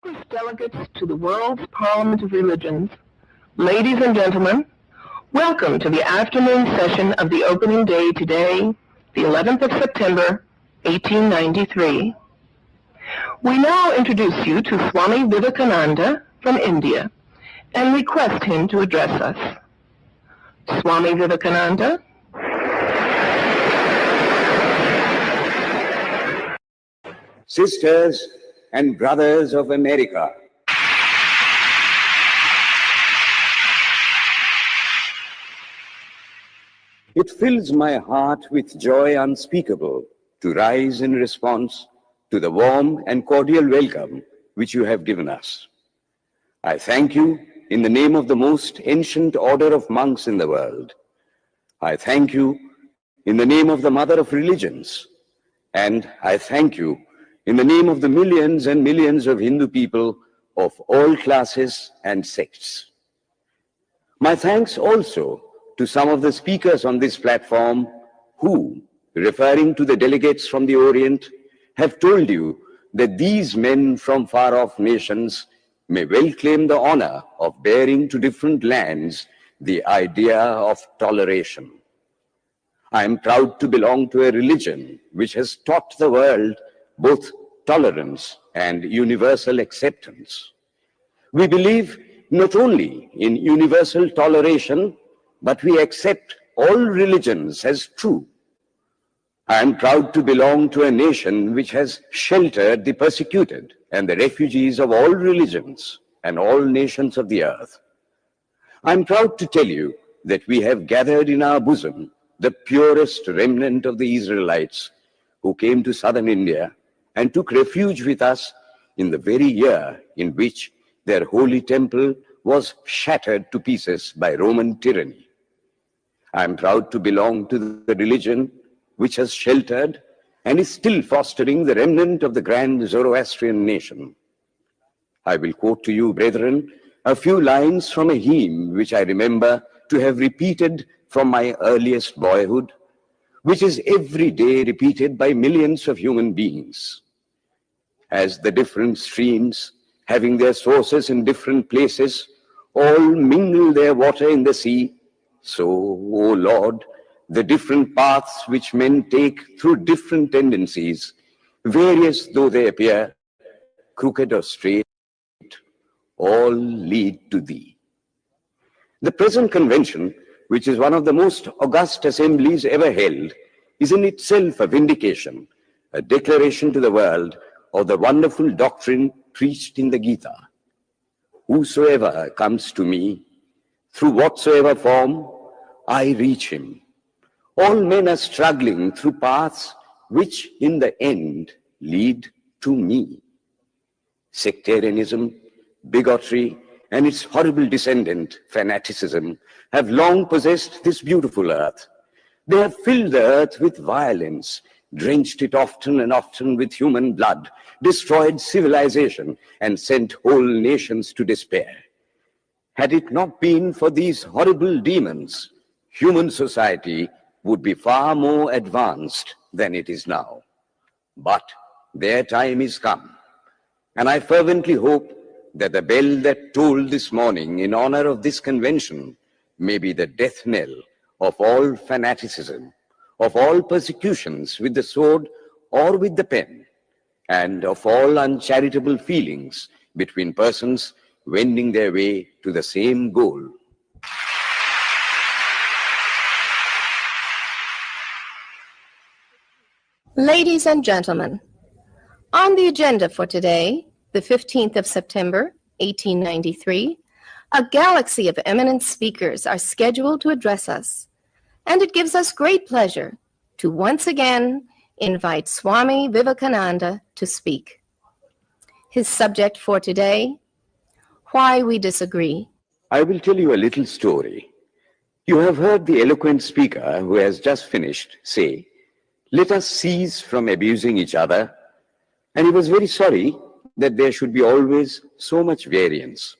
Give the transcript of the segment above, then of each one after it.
Distinguished delegates to the World's Parliament of Religions, ladies and gentlemen, welcome to the afternoon session of the opening day today, the 11th of September, 1893. We now introduce you to Swami Vivekananda from India and request him to address us. Swami Vivekananda. Sisters and brothers of America, it fills my heart with joy unspeakable to rise in response to the warm and cordial welcome which you have given us. I thank you in the name of the most ancient order of monks in the world. I thank you in the name of the mother of religions, and I thank you in the name of the millions and millions of Hindu people of all classes and sects. My thanks also to some of the speakers on this platform who, referring to the delegates from the Orient, have told you that these men from far-off nations may well claim the honor of bearing to different lands the idea of toleration. I am proud to belong to a religion which has taught the world both tolerance and universal acceptance. We believe not only in universal toleration, but we accept all religions as true. I am proud to belong to a nation which has sheltered the persecuted and the refugees of all religions and all nations of the earth. I am proud to tell you that we have gathered in our bosom the purest remnant of the Israelites who came to southern India and took refuge with us in the very year in which their holy temple was shattered to pieces by Roman tyranny. I am proud to belong to the religion which has sheltered and is still fostering the remnant of the grand Zoroastrian nation. I will quote to you, brethren, a few lines from a hymn which I remember to have repeated from my earliest boyhood, which is every day repeated by millions of human beings. As the different streams, having their sources in different places, all mingle their water in the sea, so, O Lord, the different paths which men take through different tendencies, various though they appear, crooked or straight, all lead to Thee. The present convention, which is one of the most august assemblies ever held, is in itself a vindication, a declaration to the world of the wonderful doctrine preached in the Gita. Whosoever comes to me, through whatsoever form, I reach him. All men are struggling through paths which in the end lead to me. Sectarianism, bigotry, and its horrible descendant, fanaticism, have long possessed this beautiful earth. They have filled the earth with violence, drenched it often and often with human blood, destroyed civilization, and sent whole nations to despair. Had it not been for these horrible demons, human society would be far more advanced than it is now. But their time is come, and I fervently hope that the bell that tolled this morning in honor of this convention may be the death knell of all fanaticism, of all persecutions with the sword or with the pen, and of all uncharitable feelings between persons wending their way to the same goal. Ladies and gentlemen, on the agenda for today, the 15th of September, 1893, a galaxy of eminent speakers are scheduled to address us, and it gives us great pleasure to once again invite Swami Vivekananda to speak. His subject for today, Why We Disagree. I will tell you a little story. You have heard the eloquent speaker who has just finished say, "Let us cease from abusing each other," and he was very sorry that there should be always so much variance.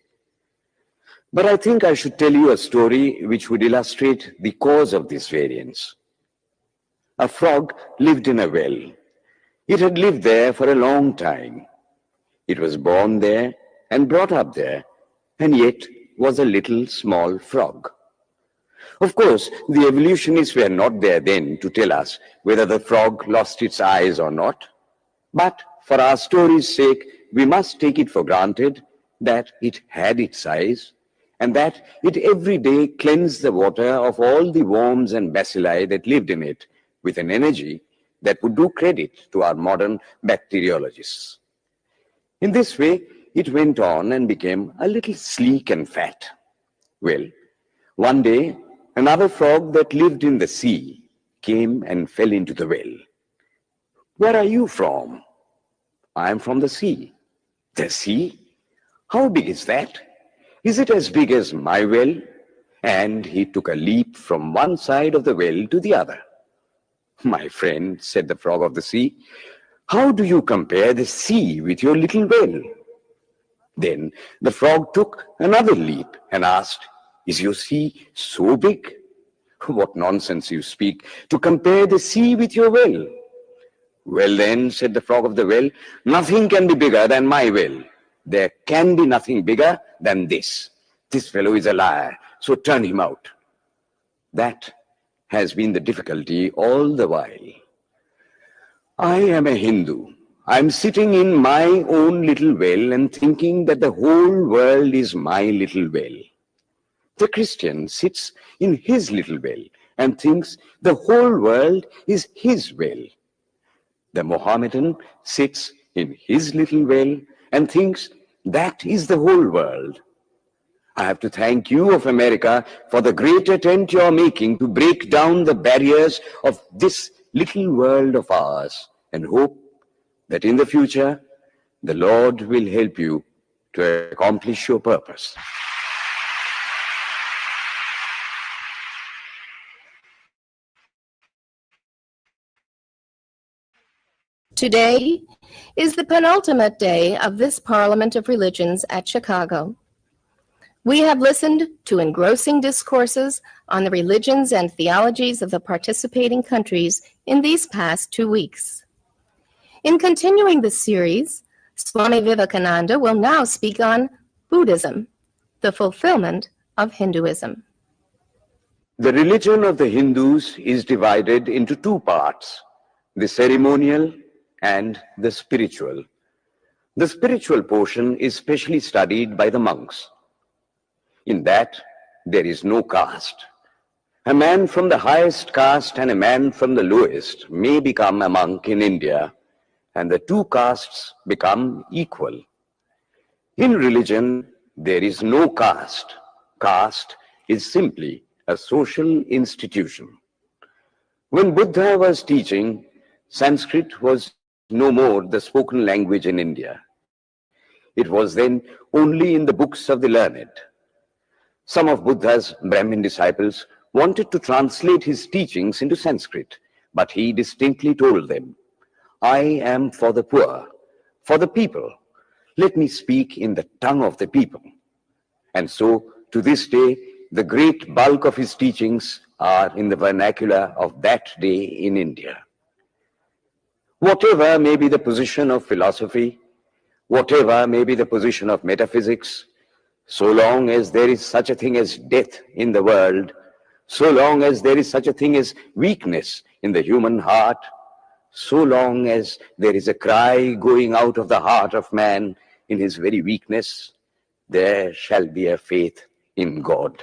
But I think I should tell you a story which would illustrate the cause of this variance. A frog lived in a well. It had lived there for a long time. It was born there and brought up there, and yet was a little small frog. Of course, the evolutionists were not there then to tell us whether the frog lost its eyes or not. But for our story's sake, we must take it for granted that it had its eyes, and that it every day cleansed the water of all the worms and bacilli that lived in it with an energy that would do credit to our modern bacteriologists. In this way, it went on and became a little sleek and fat. Well, one day, another frog that lived in the sea came and fell into the well. "Where are you from?" "I am from the sea." "The sea? How big is that? Is it as big as my well?" And he took a leap from one side of the well to the other. "My friend," said the frog of the sea, "how do you compare the sea with your little well?" Then the frog took another leap and asked, "Is your sea so big?" "What nonsense you speak, to compare the sea with your well." "Well then," said the frog of the well, "nothing can be bigger than my well. There can be nothing bigger than this. This fellow is a liar, so turn him out." That has been the difficulty all the while. I am a Hindu. I'm sitting in my own little well and thinking that the whole world is my little well. The Christian sits in his little well and thinks the whole world is his well. The Mohammedan sits in his little well and thinks that is the whole world. I have to thank you of America for the great attempt you are making to break down the barriers of this little world of ours, and hope that in the future, the Lord will help you to accomplish your purpose. Today is the penultimate day of this Parliament of Religions at Chicago. We have listened to engrossing discourses on the religions and theologies of the participating countries in these past 2 weeks. In continuing this series, Swami Vivekananda will now speak on Buddhism, the fulfillment of Hinduism. The religion of the Hindus is divided into two parts, the ceremonial and the spiritual. The spiritual portion is specially studied by the monks. In that, there is no caste. A man from the highest caste and a man from the lowest may become a monk in India, and the two castes become equal. In religion, there is no caste. Caste is simply a social institution. When Buddha was teaching, Sanskrit was no more the spoken language in India. It was then only in the books of the learned. Some of Buddha's Brahmin disciples wanted to translate his teachings into Sanskrit, but he distinctly told them, "I am for the poor, for the people. Let me speak in the tongue of the people." And so, to this day, the great bulk of his teachings are in the vernacular of that day in India. Whatever may be the position of philosophy, whatever may be the position of metaphysics, so long as there is such a thing as death in the world, so long as there is such a thing as weakness in the human heart, so long as there is a cry going out of the heart of man in his very weakness, there shall be a faith in God.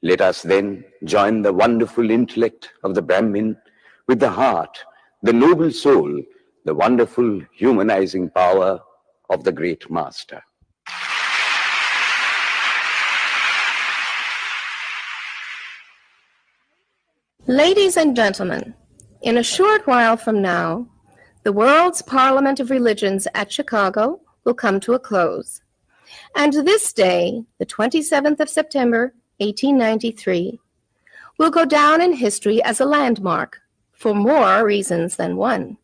Let us then join the wonderful intellect of the Brahmin with the heart, the noble soul, the wonderful humanizing power of the great master. Ladies and gentlemen, in a short while from now, the World's Parliament of Religions at Chicago will come to a close. And this day, the 27th of September, 1893, will go down in history as a landmark for more reasons than one.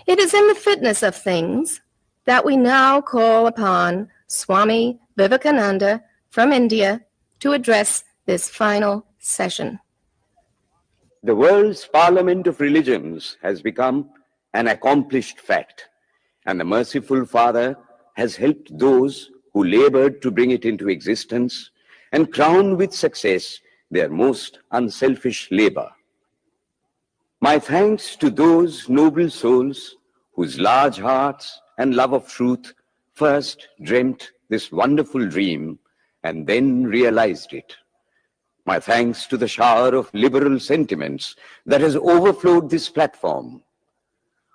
It is in the fitness of things that we now call upon Swami Vivekananda from India to address this final session. The world's Parliament of Religions has become an accomplished fact, and the merciful Father has helped those who labored to bring it into existence and crown with success their most unselfish labor. My thanks to those noble souls whose large hearts and love of truth first dreamt this wonderful dream and then realized it. My thanks to the shower of liberal sentiments that has overflowed this platform.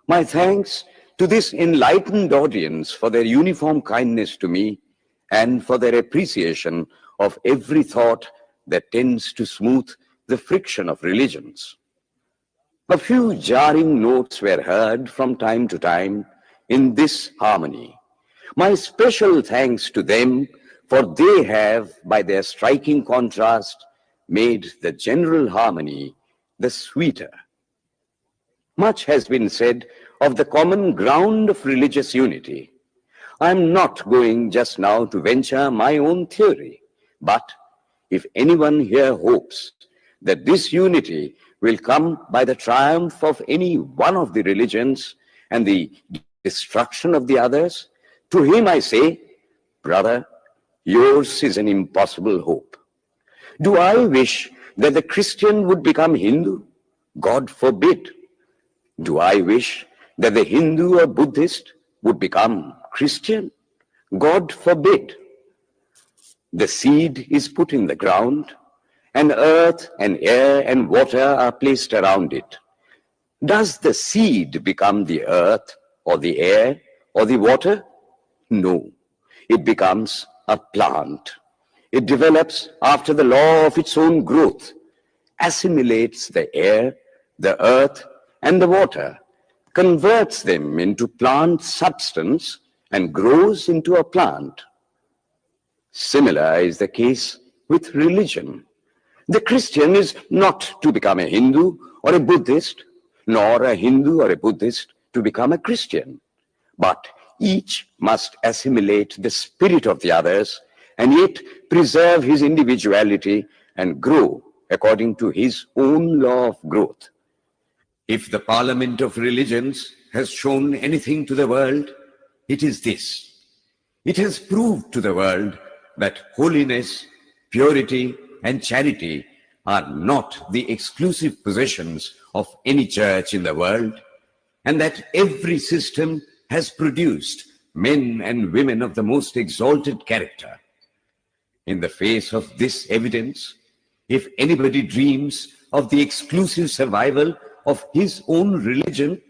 My thanks to this enlightened audience for their uniform kindness to me and for their appreciation of every thought that tends to smooth the friction of religions. A few jarring notes were heard from time to time in this harmony. My special thanks to them, for they have, by their striking contrast, made the general harmony the sweeter. Much has been said of the common ground of religious unity. I am not going just now to venture my own theory, but if anyone here hopes that this unity will come by the triumph of any one of the religions and the destruction of the others, to him I say, brother, yours is an impossible hope. Do I wish that the Christian would become Hindu? God forbid. Do I wish that the Hindu or Buddhist would become Christian? God forbid. The seed is put in the ground, and earth and air and water are placed around it. Does the seed become the earth or the air or the water? No, it becomes a plant. It develops after the law of its own growth, assimilates the air, the earth, and the water, converts them into plant substance, and grows into a plant. Similar is the case with religion. The Christian is not to become a Hindu or a Buddhist, nor a Hindu or a Buddhist to become a Christian, but each must assimilate the spirit of the others and yet preserve his individuality and grow according to his own law of growth. If the Parliament of Religions has shown anything to the world, it is this. It has proved to the world that holiness, purity, and charity are not the exclusive possessions of any church in the world, and that every system has produced men and women of the most exalted character. In the face of this evidence, if anybody dreams of the exclusive survival of his own religion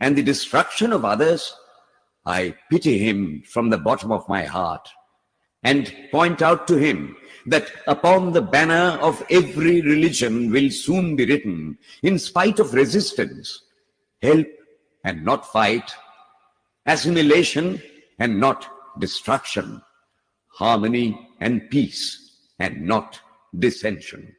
and the destruction of others, I pity him from the bottom of my heart and point out to him that upon the banner of every religion will soon be written, in spite of resistance, help and not fight, assimilation and not destruction, harmony and peace and not dissension.